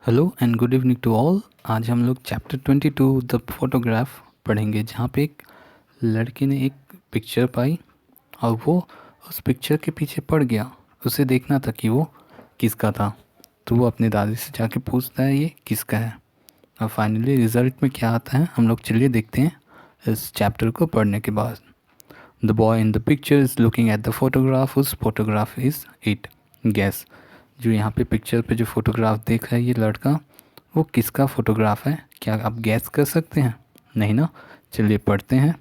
Hello and good evening to all. आज हम लोग चैप्टर 22 द फोटोग्राफ पढ़ेंगे, जहाँ पे एक लड़के ने एक पिक्चर पाई और वो उस पिक्चर के पीछे पड़ गया। उसे देखना था कि वो किसका था, तो वो अपने दादी से जाके पूछता है ये किसका है। और फाइनली रिजल्ट में क्या आता है हम लोग चलिए देखते हैं इस चैप्टर को पढ़ने के बाद। The boy in the picture is looking at the photograph, उस फोटोग्राफ इज़ इट। गैस, जो यहाँ पे पिक्चर पे जो फोटोग्राफ देख रहा है ये लड़का, वो किसका फ़ोटोग्राफ है? क्या आप गैस कर सकते हैं? नहीं ना। चलिए पढ़ते हैं।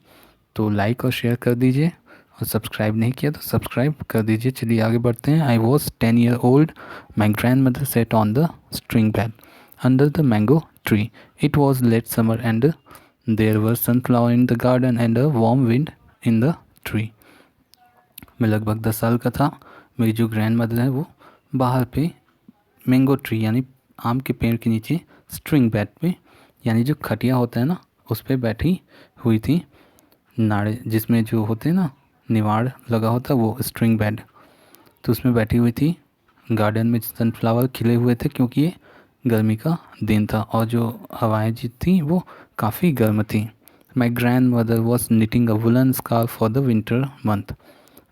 तो लाइक और शेयर कर दीजिए, और सब्सक्राइब नहीं किया तो सब्सक्राइब कर दीजिए। चलिए आगे बढ़ते हैं। I was 10 year old, my grandmother sat on the string bed under the mango tree. It was late summer and there were sunflower in the garden and a warm wind in the tree. मैं लगभग 10 साल का था। मेरी जो grand mother है वो बाहर पे मैंगो ट्री यानी आम के पेड़ के नीचे स्ट्रिंग बेड पे, यानी जो खटिया होता है ना, उस पर बैठी हुई थी। नाड़े जिसमें जो होते हैं ना, निवाड़ लगा होता है, वो स्ट्रिंग बेड, तो उसमें बैठी हुई थी। गार्डन में सनफ्लावर खिले हुए थे क्योंकि ये गर्मी का दिन था और जो हवाएं जी थी वो काफ़ी गर्म थी। My grand mother was knitting a woollen scarf for the winter month.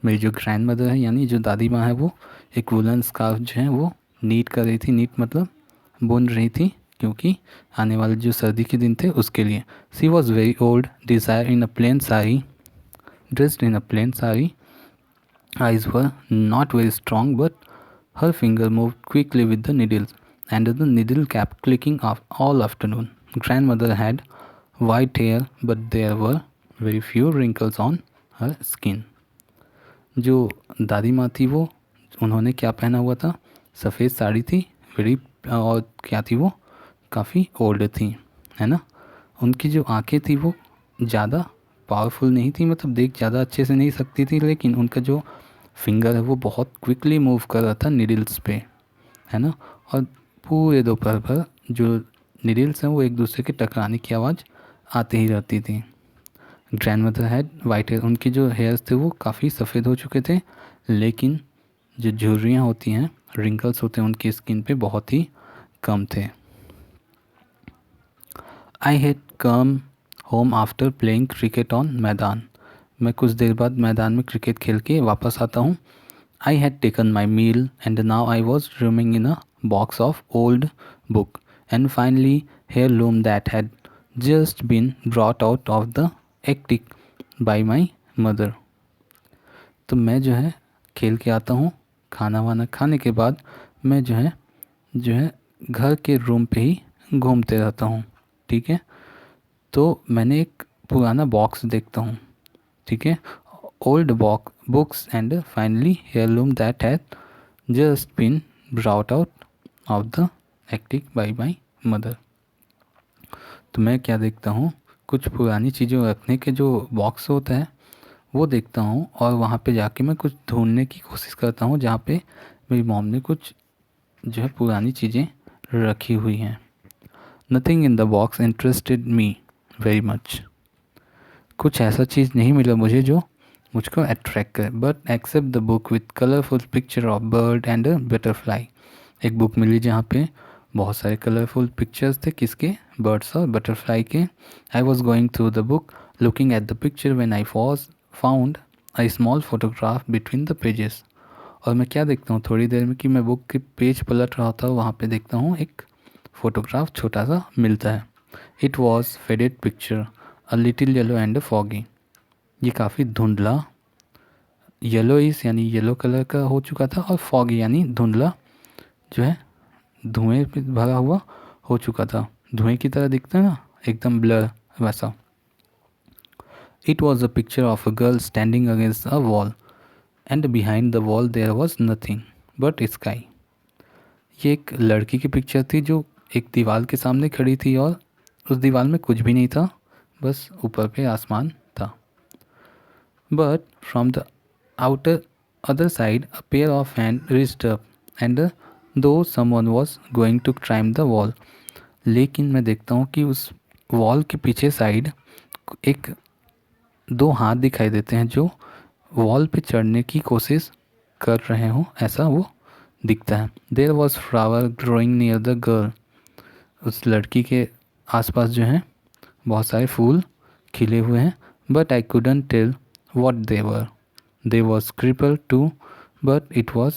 मेरी जो ग्रैंड मदर है यानी जो दादी माँ है, वो एक वुलन स्कार्फ जो है वो नीट कर रही थी। नीट मतलब बुन रही थी, क्योंकि आने वाले जो सर्दी के दिन थे उसके लिए। She was very old, desire in a plain sari, dressed in a plain sari. Eyes were not very strong, but her finger moved quickly with the needles, and the needle kept clicking off all afternoon. Grandmother had white hair, but there were very few wrinkles on her skin. जो दादी माँ थी वो, उन्होंने क्या पहना हुआ था? सफ़ेद साड़ी थी, वेरी, और क्या थी वो? काफ़ी ओल्ड थी, है ना। उनकी जो आंखें थी वो ज़्यादा पावरफुल नहीं थी, मतलब देख ज़्यादा अच्छे से नहीं सकती थी, लेकिन उनका जो फिंगर है वो बहुत क्विकली मूव कर रहा था निडल्स पे, है ना। और पूरे दोपहर भर जो निडल्स हैं वो एक दूसरे के टकराने की आवाज़ आती ही रहती थी। Grandmother had white hair, उनके जो हेयर्स थे वो काफ़ी सफ़ेद हो चुके थे, लेकिन जो झुर्रियाँ होती हैं, रिंकल्स होते हैं उनकी स्किन पे, बहुत ही कम थे। I had come home after playing cricket on मैदान। मैं कुछ देर बाद मैदान में क्रिकेट खेल के वापस आता हूँ। I had taken my meal and now I was rummaging in a box of old book and finally heirloom that had just been brought out of the attic by my mother. तो मैं जो है खेल के आता हूँ, खाना वाना खाने के बाद मैं जो है घर के रूम पे ही घूमते रहता हूँ, ठीक है। तो मैंने एक पुराना बॉक्स देखता हूँ, ठीक है, old books and finally heirloom that had just been brought out of the attic by my mother. तो मैं क्या देखता हूँ, कुछ पुरानी चीज़ें रखने के जो बॉक्स होता है वो देखता हूँ, और वहाँ पे जाके मैं कुछ ढूंढने की कोशिश करता हूँ जहाँ पे मेरी मॉम ने कुछ जो है पुरानी चीज़ें रखी हुई हैं। Nothing in the box interested me very much. कुछ ऐसा चीज़ नहीं मिला मुझे जो मुझको अट्रैक्ट करे, but except the book with colourful picture of bird and a butterfly. एक बुक मिली जहाँ पे बहुत सारे कलरफुल पिक्चर्स थे, किसके? बर्ड्स और बटरफ्लाई के। I was going through the book looking at the picture when I was found a small photograph between the pages. और मैं क्या देखता हूँ थोड़ी देर में कि मैं बुक के पेज पलट रहा था, वहाँ पे देखता हूँ एक फ़ोटोग्राफ छोटा सा मिलता है। It was faded picture a little yellow and foggy. ये काफ़ी धुंधला, येलो इस यानी येलो कलर का हो चुका था, और फॉगी यानी धुंधला जो है धुएं पे भरा हुआ हो चुका था। धुएं की तरह दिखता है ना, एकदम ब्लर वैसा। It was a picture of a girl standing against a wall and behind the wall there was nothing but sky. ये एक लड़की की पिक्चर थी जो एक दीवार के सामने खड़ी थी, और उस दीवार में कुछ भी नहीं था, बस ऊपर पे आसमान था। But from the outer other side a pair of hands reached up and though someone was going to climb the wall। लेकिन मैं देखता हूँ कि उस वॉल के पीछे साइड एक दो हाथ दिखाई देते हैं जो वॉल पे चढ़ने की कोशिश कर रहे हों, ऐसा वो दिखता है। There was flower growing near the girl. उस लड़की के आसपास जो हैं बहुत सारे फूल खिले हुए हैं, but I couldn't tell what they were. They was creeper too, but it was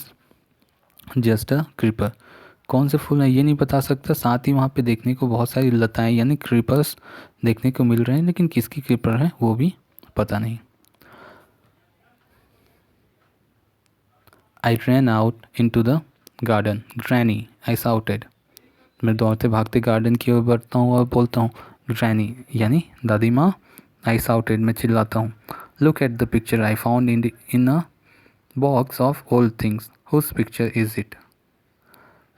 just a creeper. कौन से फूल हैं ये नहीं बता सकता. साथ ही वहाँ पे देखने को बहुत सारी लताएं यानी क्रीपर्स देखने को मिल रहे हैं, लेकिन किसकी क्रीपर है वो भी पता नहीं. I ran out into the garden. Granny, I shouted. मैं दौड़ते भागते गार्डन की ओर बढ़ता हूँ और बोलता हूँ ग्रैनी यानी दादी माँ. आई साउटेड, मैं चिल्लाता हूँ. Look at the picture I found in a box of old things. Whose picture is it.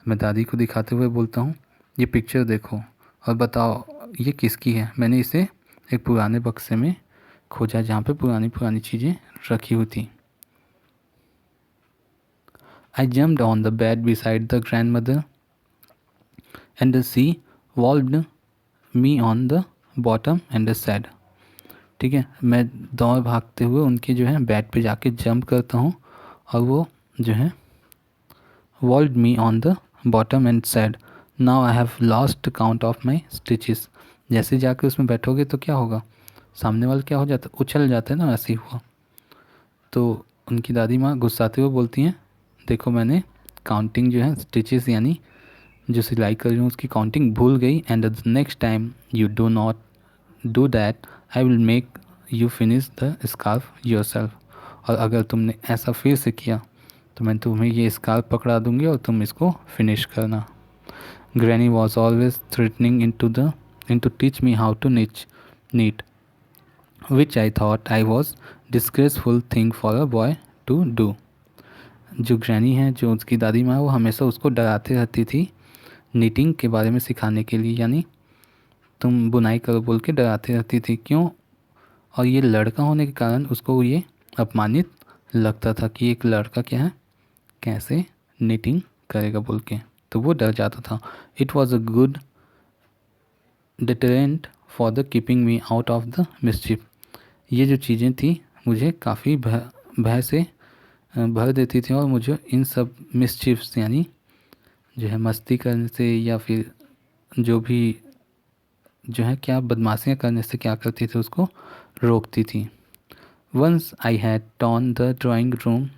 मैं दादी को दिखाते हुए बोलता हूँ ये पिक्चर देखो और बताओ ये किसकी है. मैंने इसे एक पुराने बक्से में खोजा जहाँ पे पुरानी पुरानी चीज़ें रखी हुई थी. I jumped on the bed beside the grandmother and she walloped me on the bottom and said. ठीक है, मैं दौड़ भागते हुए उनके जो है बेड पे जाके जंप करता हूँ और वो जो है walloped me on the bottom and said now I have lost count of my stitches. जैसे जाके उसमें बैठोगे तो क्या होगा, सामने वाला क्या हो जाता, उछल जाता है ना, ऐसे ही हुआ. तो उनकी दादी माँ गुस्साते हुए बोलती हैं देखो मैंने काउंटिंग जो है स्टिचेस यानी जो सिलाई कर रही हूँ उसकी काउंटिंग भूल गई. And the next time you do not do that I will make you finish the scarf yourself. और अगर तुमने ऐसा फिर से किया तो मैं तुम्हें ये स्कार्फ पकड़ा दूंगी और तुम इसको फिनिश करना. Granny was always threatening in to teach me how to knit which I thought I was disgraceful thing for a boy to do. जो ग्रैनी है, जो उसकी दादी माँ, वो हमेशा उसको डराते रहती थी नीटिंग के बारे में सिखाने के लिए, यानी तुम बुनाई करो बोल के डराती रहती थी. क्यों? और ये लड़का होने के कारण उसको ये अपमानित लगता था कि एक लड़का क्या है, कैसे नीटिंग करेगा बोल के, तो वो डर जाता था. It was a good deterrent for the keeping me out of the mischief. ये जो चीज़ें थी मुझे काफ़ी भय से भर देती थी और मुझे इन सब मिसचिफ्स यानी जो है मस्ती करने से या फिर जो भी जो है क्या बदमाशियाँ करने से क्या करती थी उसको रोकती थी. Once I had torn the drawing room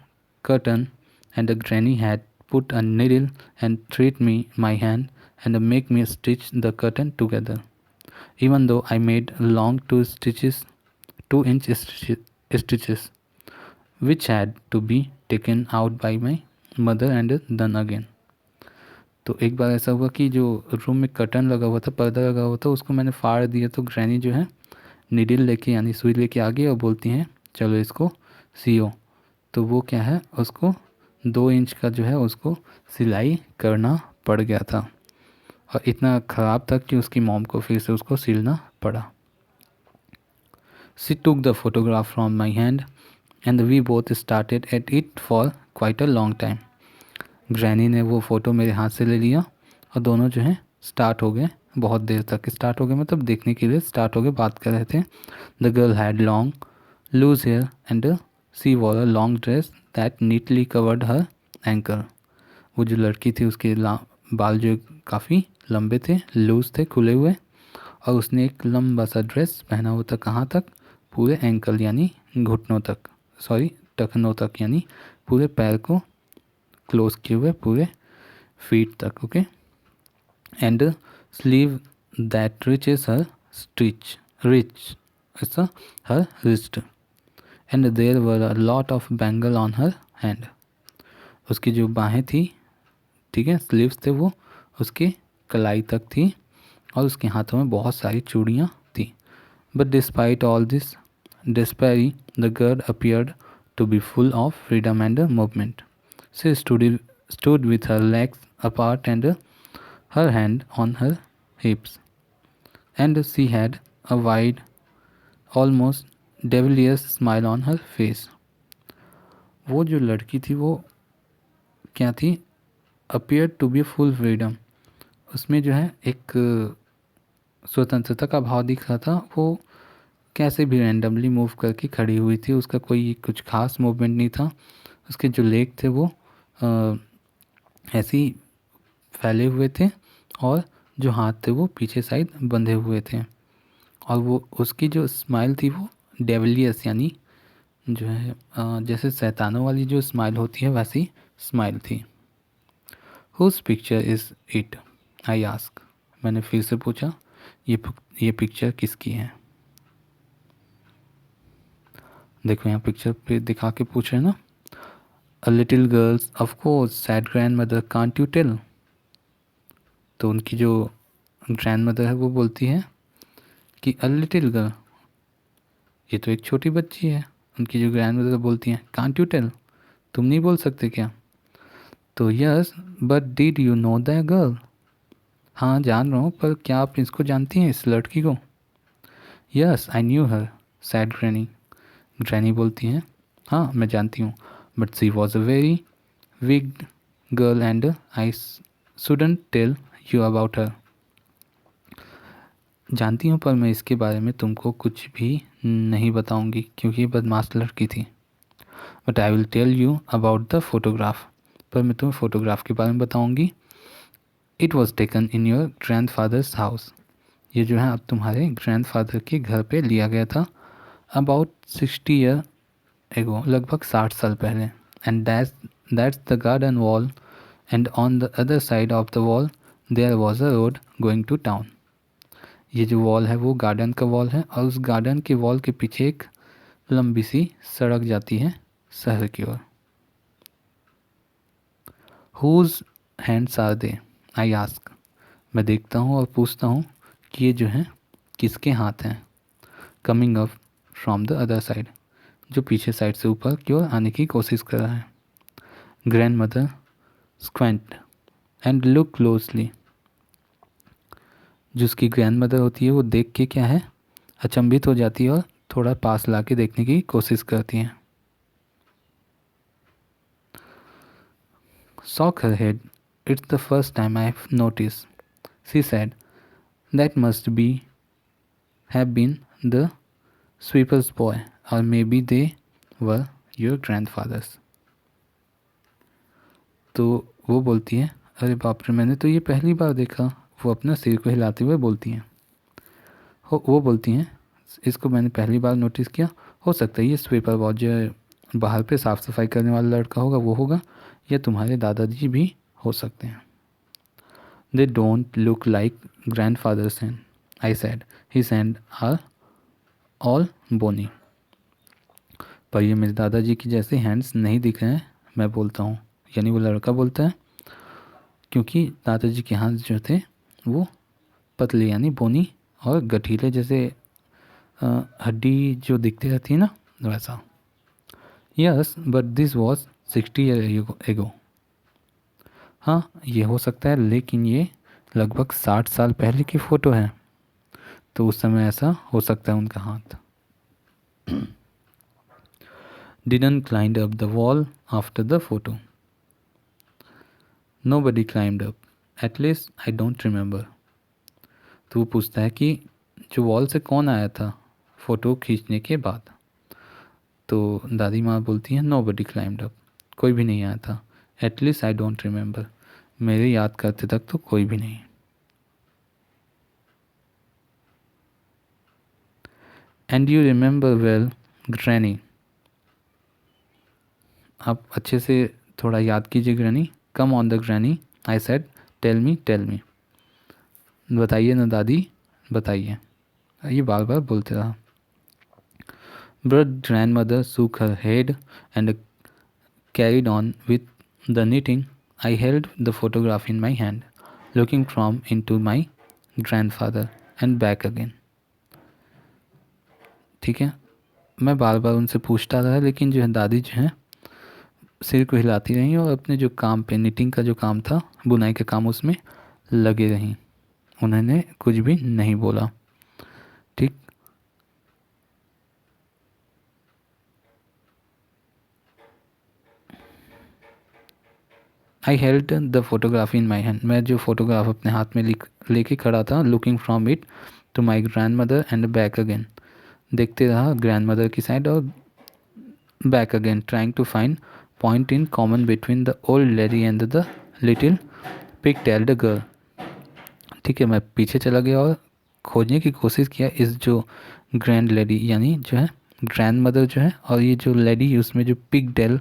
curtain and the granny had put a needle and thread me my hand and make me stitch the curtain together. Even though I made long 2-inch stitches, which had to be taken out by my mother and done again. तो एक बार ऐसा हुआ कि जो room में curtain लगा हुआ था, पर्दा लगा हुआ था, उसको मैंने फाड़ दिया. तो ग्रैनी जो है नीडल लेके यानी सुई लेके आ गई और बोलती हैं चलो इसको सियो. तो वो क्या है, उसको 2 इंच का जो है उसको सिलाई करना पड़ गया था और इतना ख़राब था कि उसकी मॉम को फिर से उसको सिलना पड़ा. She took the photograph from my hand and we both started at it for quite a long time. Granny ने वो फ़ोटो मेरे हाथ से ले लिया और दोनों जो हैं स्टार्ट हो गए, बहुत देर तक स्टार्ट हो गए, मतलब देखने के लिए स्टार्ट हो गए, बात कर रहे थे. The girl had long loose hair and she wore a long dress that neatly covered her ankle. वो जो लड़की थी उसके बाल जो काफ़ी लंबे थे, लूज थे, खुले हुए, और उसने एक लंबा सा ड्रेस पहना हुआ था. कहाँ तक? पूरे एंकल यानी घुटनों तक, सॉरी टखनों तक, यानी पूरे पैर को क्लोज किए हुए पूरे फीट तक. Okay. And sleeve that reaches her stitch reach ऐसा her wrist and there were a lot of bangle on her hand. उसकी जो बाहें थी, ठीक है, स्लीव्स थे, वो उसके कलाई तक थी और उसके हाथों में बहुत सारी चूड़ियाँ थी. But despite all this despair, the girl appeared to be full of freedom and movement. She stood with her legs apart and her hand on her hips, and she had a wide, almost devilish smile on her face. वो जो लड़की थी वो क्या थी? appeared to be full freedom. उसमें जो है एक स्वतंत्रता का भाव दिख रहा था. वो कैसे भी रैंडमली मूव करके खड़ी हुई थी, उसका कोई कुछ खास मूवमेंट नहीं था. उसके जो लेग थे वो ऐसे ही फैले हुए थे और जो हाथ थे वो पीछे साइड बंधे हुए थे, और वो उसकी जो स्माइल थी वो डेविलियस यानी जो है जैसे शैतानों वाली जो स्माइल होती है वैसी स्माइल थी। Whose picture is it, I ask, मैंने फिर से पूछा ये पिक्चर किसकी है। देखो यहाँ पिक्चर पे दिखा के पूछ रहे हैं ना, a little girls of course said grandmother can't you tell. तो उनकी जो ग्रैंड मदर है वो बोलती है कि अ लिटिल गर्ल, ये तो एक छोटी बच्ची है। उनकी जो ग्रैंड मदर बोलती हैं कांट यू टेल, तुम नहीं बोल सकते क्या। तो yes but did you know the girl, हाँ जान रहा हूँ पर क्या आप इसको जानती हैं, इस लड़की को। Yes I knew her said granny, granny बोलती हैं हाँ मैं जानती हूँ, but she was a very wicked girl and I shouldn't tell you about her. जानती हूँ पर मैं इसके बारे में तुमको कुछ भी नहीं बताऊंगी क्योंकि ये बदमाश लड़की थी। But I will tell you about the photograph, पर मैं तुम्हें फ़ोटोग्राफ के बारे में बताऊंगी। It was taken in your grandfather's house, ये जो है अब तुम्हारे ग्रैंड फादर के घर पे लिया गया था। अबाउट 60 ईयर एगो, लगभग 60 साल पहले। And that's the garden wall and on the other side of the wall there was a road going to town. ये जो वॉल है वो गार्डन का वॉल है, और उस गार्डन के वॉल के पीछे एक लंबी सी सड़क जाती है शहर की ओर। Whose hands are they, I ask, मैं देखता हूँ और पूछता हूँ कि ये जो है किसके हाथ हैं। Coming up from the other side, जो पीछे साइड से ऊपर की ओर आने की कोशिश कर रहा है। Grandmother squint and look closely, जो उसकी ग्रैंड मदर होती है वो देख के क्या है अचंभित हो जाती है और थोड़ा पास ला के देखने की कोशिश करती हैं। Shock her head. It's the first time I've noticed, she said. That must be have been the sweeper's boy, or maybe they were your grandfathers. तो वो बोलती है अरे बाप रे मैंने तो ये पहली बार देखा। वो अपना सिर को हिलाते हुए बोलती हैं, वो बोलती हैं इसको मैंने पहली बार नोटिस किया। हो सकता है ये स्वीपर बॉय जो बाहर पे साफ़ सफाई करने वाला लड़का होगा वो होगा, या तुम्हारे दादाजी भी हो सकते हैं। They don't look like grandfather's hand, I said. His hands are all bony. पर ये मेरे दादाजी की जैसे हैंड्स नहीं दिख रहे हैं, मैं बोलता हूँ, यानी वो लड़का बोलता है, क्योंकि दादाजी के हाथ जो थे वो पतले यानी बोनी और गठीले जैसे हड्डी जो दिखती रहती है ना वैसा। Yes but this was 60 year ago, हाँ ये हो सकता है लेकिन ये लगभग 60 साल पहले की फ़ोटो है, तो उस समय ऐसा हो सकता है उनका हाथ। Didn't climb up the wall after the photo. Nobody climbed up. At least I don't remember. तो वो पूछता है कि जो वॉल से कौन आया था फ़ोटो खींचने के बाद। तो दादी माँ बोलती हैं nobody climbed up, कोई भी नहीं आया था। At least I don't remember, मेरे याद करते तक तो कोई भी नहीं। And you remember well, Granny, आप अच्छे से थोड़ा याद कीजिए granny. Come on the granny, I said tell me, बताइए ना दादी बताइए, ये बार बार बोलते रहा। But grandmother shook her head and carried on with the knitting. I held the photograph in my hand, looking from into my grandfather and back again. ठीक है, मैं बार बार उनसे पूछता रहा लेकिन जो है दादी जो है सिर को हिलाती रहीं और अपने जो काम पे निटिंग का जो काम था बुनाई का काम उसमें लगे रहीं, उन्होंने कुछ भी नहीं बोला। ठीक, I held the photography in my hand, मैं जो फोटोग्राफ अपने हाथ में लेके खड़ा था, looking from it to my grandmother and back again, देखते रहा ग्रैंड मदर की साइड और back again, trying to find point in common between the old lady and the little pigtailed girl, ठीक है, मैं पीछे चला गया और खोजने की कोशिश किया इस जो ग्रैंड लेडी यानी जो है ग्रैंड मदर जो है, और ये जो लेडी उसमें जो पिग टेल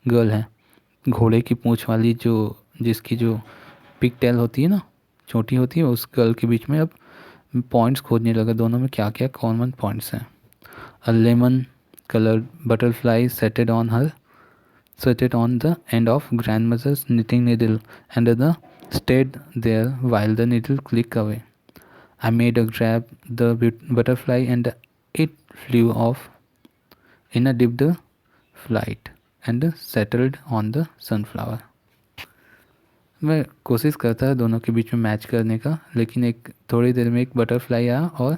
गर्ल है, घोड़े की पूंछ वाली जो जिसकी जो पिग टेल होती है ना, छोटी होती है, उस गर्ल के बीच में अब पॉइंट्स खोजने लगा दोनों में क्या क्या कॉमन पॉइंट्स हैं। A lemon colored butterfly setted on the end of grandmother's knitting needle, and the stayed there while the needle clicked away. I made a grab the butterfly and it flew off in a dipped flight and settled on the sunflower. मैं कोशिश करता है दोनों के बीच में match करने का, लेकिन एक थोड़ी देर में एक बटरफ्लाई आया और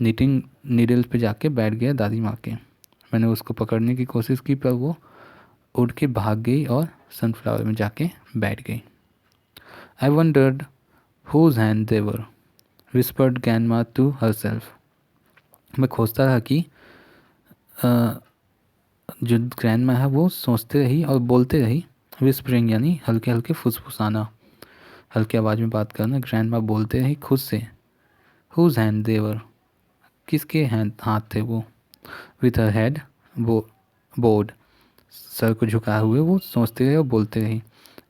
निटिंग नीडल पे जाके बैठ गया दादी माँ के। मैंने उसको पकड़ने की कोशिश की पर वो उड़ के भाग गई और सनफ्लावर में जाके बैठ गई। I wondered whose hand they were, whispered grandma to herself. मैं खोजता रहा कि जो ग्रैंडमा है वो सोचते रही और बोलते रही, विस्परिंग यानी हल्के हल्के फुसफुसाना, हल्के आवाज़ में बात करना। ग्रैंडमा बोलते रही खुद से, हुज हैंड दे वर, किसके हाथ थे वो। With her head board, sir को झुकाए हुए वो सोचते रहे और बोलते रही।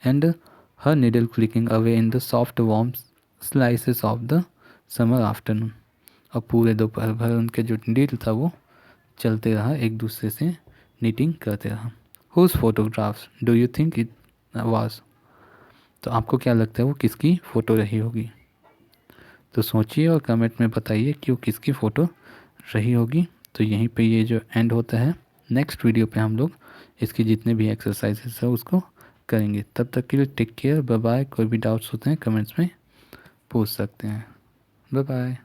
And her needle clicking away in the soft warm slices of the summer afternoon. और पूरे दोपहर भर उनके जो नीडल था वो चलते रहा, एक दूसरे से नीटिंग करते रहा। Whose photographs do you think it was, तो आपको क्या लगता है वो किसकी फ़ोटो रही होगी। तो सोचिए और कमेंट में बताइए कि वो किसकी फ़ोटो रही होगी। तो यहीं पे ये जो एंड होता है, नेक्स्ट वीडियो पे हम लोग इसकी जितने भी एक्सरसाइजेस है उसको करेंगे। तब तक के लिए टेक केयर, बाय बाय। कोई भी डाउट्स होते हैं कमेंट्स में पूछ सकते हैं। Bye bye.